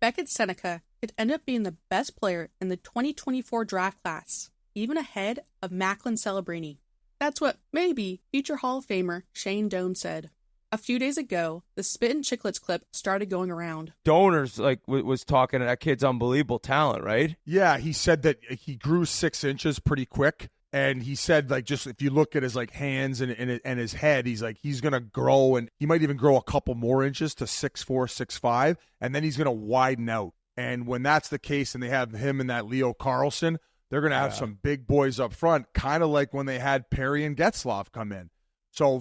Beckett Sennecke could end up being the best player in the 2024 draft class, even ahead of Macklin Celebrini. That's what maybe future Hall of Famer Shane Doan said. A few days ago, the Spittin Chiclets clip started going around. Donors was talking, that kid's unbelievable talent, right? Yeah, he said that he grew 6 inches pretty quick. And he said, just if you look at his hands and his head, he's going to grow, and he might even grow a couple more inches to 6'4", 6'5", and then he's going to widen out. And when that's the case, and they have him and that Leo Carlson, they're going to have some big boys up front, kind of like when they had Perry and Getzlaf come in. So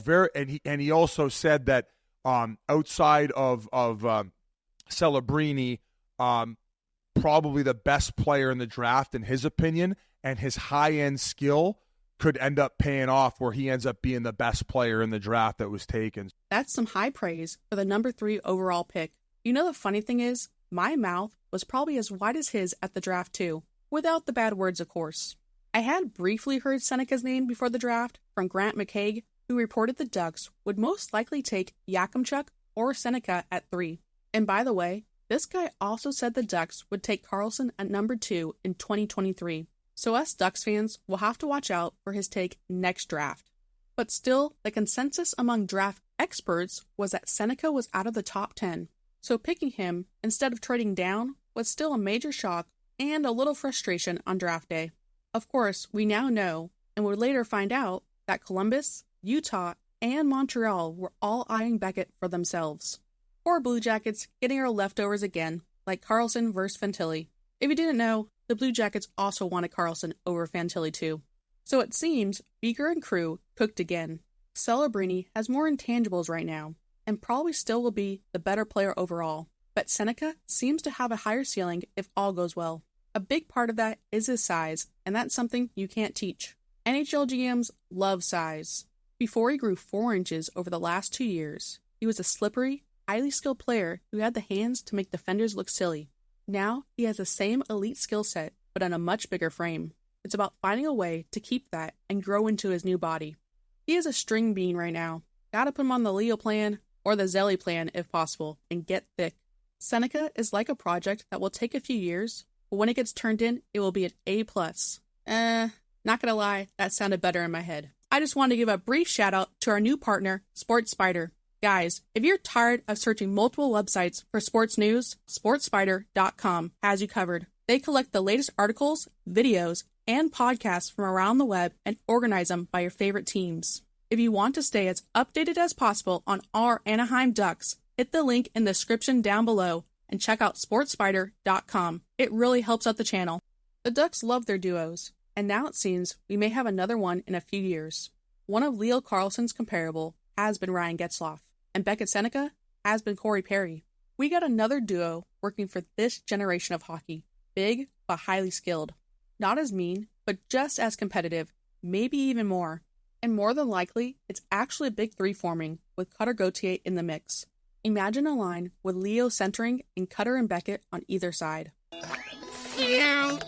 he also said that outside of Celebrini, probably the best player in the draft in his opinion, and his high-end skill could end up paying off where he ends up being the best player in the draft that was taken. That's some high praise for the number 3 overall pick. You know, the funny thing is, my mouth was probably as wide as his at the draft too, without the bad words, of course. I had briefly heard Sennecke's name before the draft from Grant McCaig, who reported the Ducks would most likely take Yakimchuk or Sennecke at 3. And by the way, this guy also said the Ducks would take Carlson at number 2 in 2023. So us Ducks fans will have to watch out for his take next draft. But still, the consensus among draft experts was that Sennecke was out of the top 10. So picking him instead of trading down was still a major shock and a little frustration on draft day. Of course, we now know, and would later find out, that Columbus, Utah, and Montreal were all eyeing Beckett for themselves. Poor Blue Jackets getting our leftovers again, like Carlson versus Fantilli. If you didn't know, the Blue Jackets also wanted Carlson over Fantilli too. So it seems Beaker and crew cooked again. Celebrini has more intangibles right now, and probably still will be the better player overall. But Sennecke seems to have a higher ceiling if all goes well. A big part of that is his size, and that's something you can't teach. NHL GMs love size. Before he grew 4 inches over the last 2 years, he was a slippery, highly skilled player who had the hands to make defenders look silly. Now, he has the same elite skill set, but on a much bigger frame. It's about finding a way to keep that and grow into his new body. He is a string bean right now. Gotta put him on the Leo plan, or the Zelly plan if possible, and get thick. Sennecke is like a project that will take a few years, but when it gets turned in, it will be an A+. Not gonna lie, that sounded better in my head. I just wanted to give a brief shout out to our new partner, Sports Spider. Guys, if you're tired of searching multiple websites for sports news, SportsSpider.com has you covered. They collect the latest articles, videos, and podcasts from around the web and organize them by your favorite teams. If you want to stay as updated as possible on our Anaheim Ducks, hit the link in the description down below and check out SportsSpider.com. It really helps out the channel. The Ducks love their duos, and now it seems we may have another one in a few years. One of Leo Carlson's comparable has been Ryan Getzlaf, and Beckett Sennecke has been Corey Perry. We got another duo working for this generation of hockey. Big, but highly skilled. Not as mean, but just as competitive, maybe even more. And more than likely, it's actually a big 3 forming, with Cutter Gauthier in the mix. Imagine a line with Leo centering and Cutter and Beckett on either side. Future!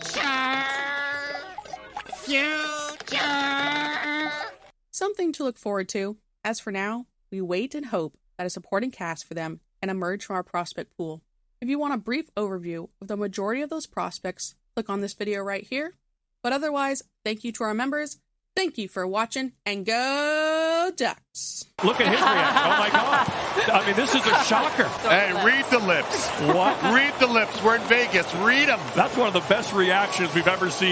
Something to look forward to. As for now, we wait and hope that a supporting cast for them can emerge from our prospect pool. If you want a brief overview of the majority of those prospects, click on this video right here. But otherwise, thank you to our members. Thank you for watching, and go Ducks! Look at his reaction. Oh my God. I mean, this is a shocker. Hey, read the lips. What? Read the lips. We're in Vegas. Read them. That's one of the best reactions we've ever seen.